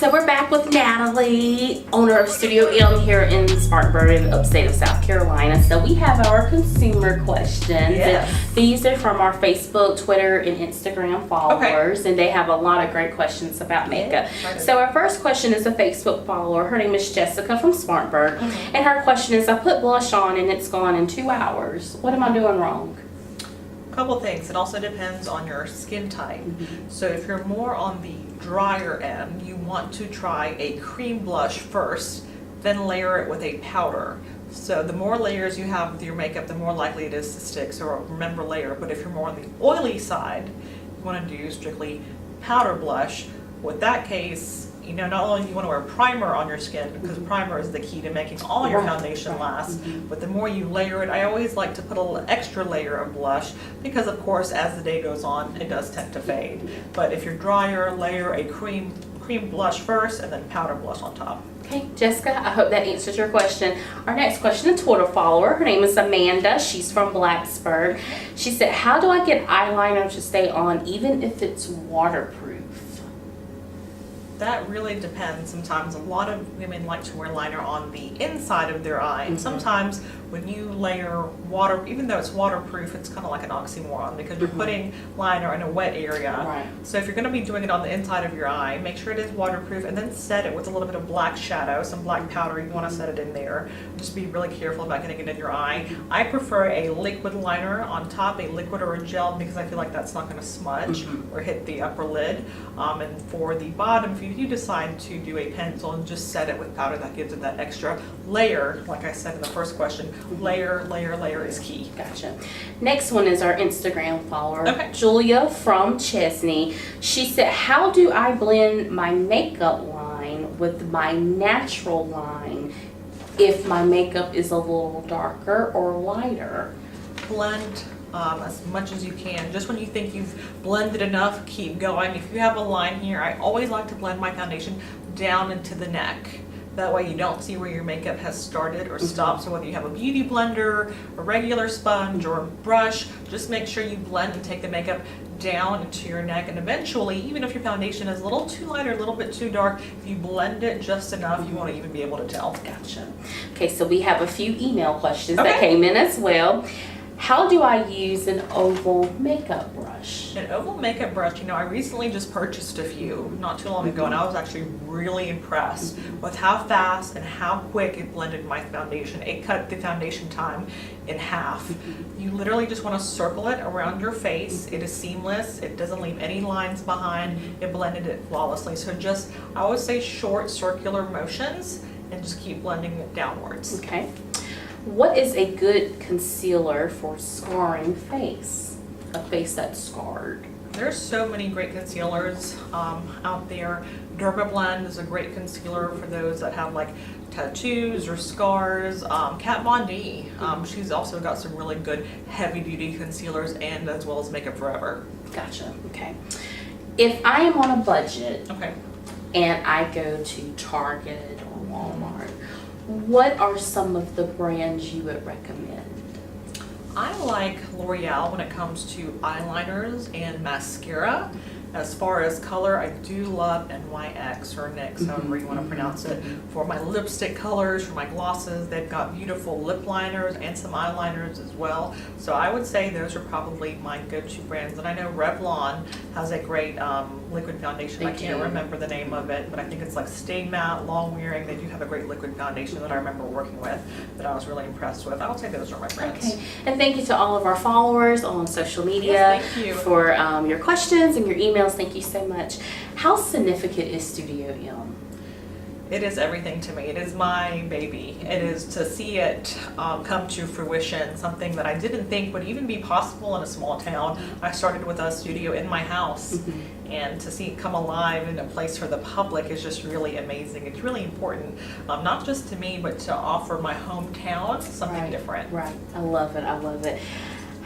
So we're back with Natalie, owner of Studio M here in Spartanburg, in the upstate of South Carolina. So we have our consumer questions. Yes. And these are from our Facebook, Twitter, and Instagram followers. And they have a lot of great questions about makeup. So our first question is a Facebook follower. Her name is Jessica from Spartanburg. And her question is, I put blush on and it's gone in 2 hours. What am I doing wrong? Couple things. It also depends on your skin type. So if you're more on the drier end, you want to try a cream blush first, then layer it with a powder. So the more layers you have with your makeup, the more likely it is to stick. So remember, layer. But if you're more on the oily side, you want to do strictly powder blush. With that case, you know, not only do you want to wear primer on your skin, because primer is the key to making all your foundation last, but the more you layer it, I always like to put a little extra layer of blush, because of course as the day goes on it does tend to fade. But if you're drier, layer a cream blush first and then powder blush on top. Okay, Jessica, I hope that answers your question. Our next question, a Twitter follower. Her name is Amanda. She's from Blacksburg. She said, how do I get eyeliner to stay on even if it's waterproof? That really depends. Sometimes a lot of women like to wear liner on the inside of their eye. And sometimes when you layer water, even though it's waterproof, it's kind of like an oxymoron because you're putting liner in a wet area. So if you're going to be doing it on the inside of your eye, make sure it is waterproof and then set it with a little bit of black shadow, some black powder. You want to set it in there. Just be really careful about getting it in your eye. I prefer a liquid liner on top, a liquid or a gel, because I feel like that's not going to smudge or hit the upper lid. And for the bottom, if you decide to do a pencil and just set it with powder, that gives it that extra layer. Like I said in the first question, layer is key. Gotcha. Next one is our Instagram follower, Julia from Chesney. She said, how do I blend my makeup line with my natural line if my makeup is a little darker or lighter? Blend as much as you can. Just when you think you've blended enough, keep going. If you have a line here, I always like to blend my foundation down into the neck. That way you don't see where your makeup has started or stopped. So whether you have a beauty blender, a regular sponge, or a brush, just make sure you blend and take the makeup down into your neck. And eventually, even if your foundation is a little too light or a little bit too dark, if you blend it just enough, you won't even be able to tell. Gotcha. Okay, so we have a few email questions that came in as well. How do I use an oval makeup brush? An oval makeup brush, you know, I recently just purchased a few not too long ago, and I was actually really impressed with how fast and how quick it blended my foundation. It cut the foundation time in half. You literally just want to circle it around your face. It is seamless. It doesn't leave any lines behind. It blended it flawlessly. So just, I always say short circular motions and just keep blending it downwards. Okay. What is a good concealer for scarring face? A face that's scarred. There's so many great concealers out there. Dermablend is a great concealer for those that have like tattoos or scars. Kat Von D, she's also got some really good heavy duty concealers, and as well as Makeup Forever. Gotcha. Okay. If I am on a budget Okay. and I go to Target or Walmart, what are some of the brands you would recommend? I like L'Oreal when it comes to eyeliners and mascara. As far as color, I do love NYX or NYX, however you want to pronounce it. For my lipstick colors, for my glosses, they've got beautiful lip liners and some eyeliners as well. So I would say those are probably my go-to brands. And I know Revlon has a great liquid foundation. I can't remember the name of it, but I think it's like Stay Matte, Long Wearing. They do have a great liquid foundation that I remember working with that I was really impressed with. I would say those are my brands. Okay, and thank you to all of our followers on social media for your questions and your emails. Thank you so much. How significant is Studio M? It is everything to me. It is my baby. It is to see it come to fruition, something that I didn't think would even be possible in a small town. I started with a studio in my house, and to see it come alive in a place for the public is just really amazing. It's really important, not just to me, but to offer my hometown something different. Right. I love it. I love it.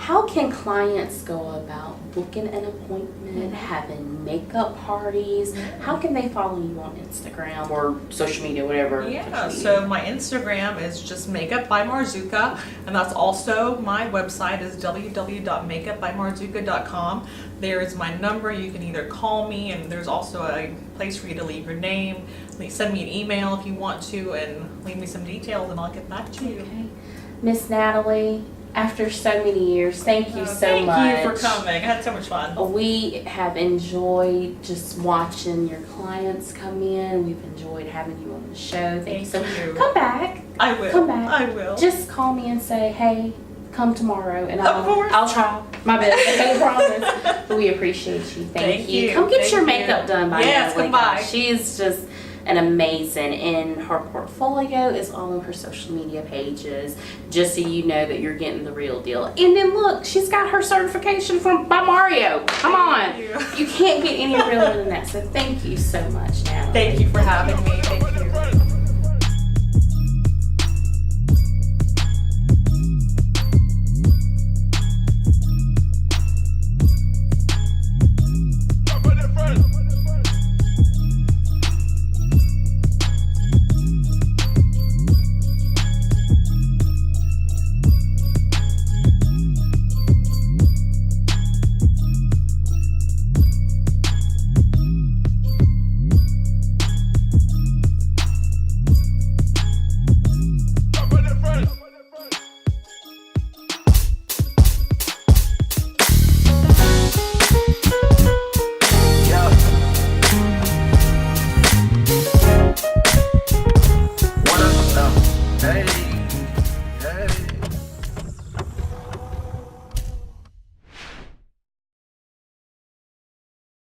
How can clients go about booking an appointment, having makeup parties? How can they follow you on Instagram or social media, whatever? Yeah, so my Instagram is just MakeupByMarzouca, and that's also my website is www.makeupbymarzouca.com. There is my number. You can either call me, and there's also a place for you to leave your name. Send me an email if you want to, and leave me some details, and I'll get back to you. Okay. Miss Natalie, after so many years, thank you so much. Thank you for coming. I had so much fun. We have enjoyed just watching your clients come in. We've enjoyed having you on the show. Thank you so much. Come back. I will. Come back. I will. Just call me and say, hey, come tomorrow, and Of course. I'll try my best. I promise. But we appreciate you. Thank you. Come get your makeup done by Yes, Natalie. come by. She is just an amazing, and her portfolio is all on her social media pages, just so you know that you're getting the real deal. And then look, she's got her certification by Mario. Come on. Thank you. You can't get any realer than that. So thank you so much, Natalie. Thank you for having me.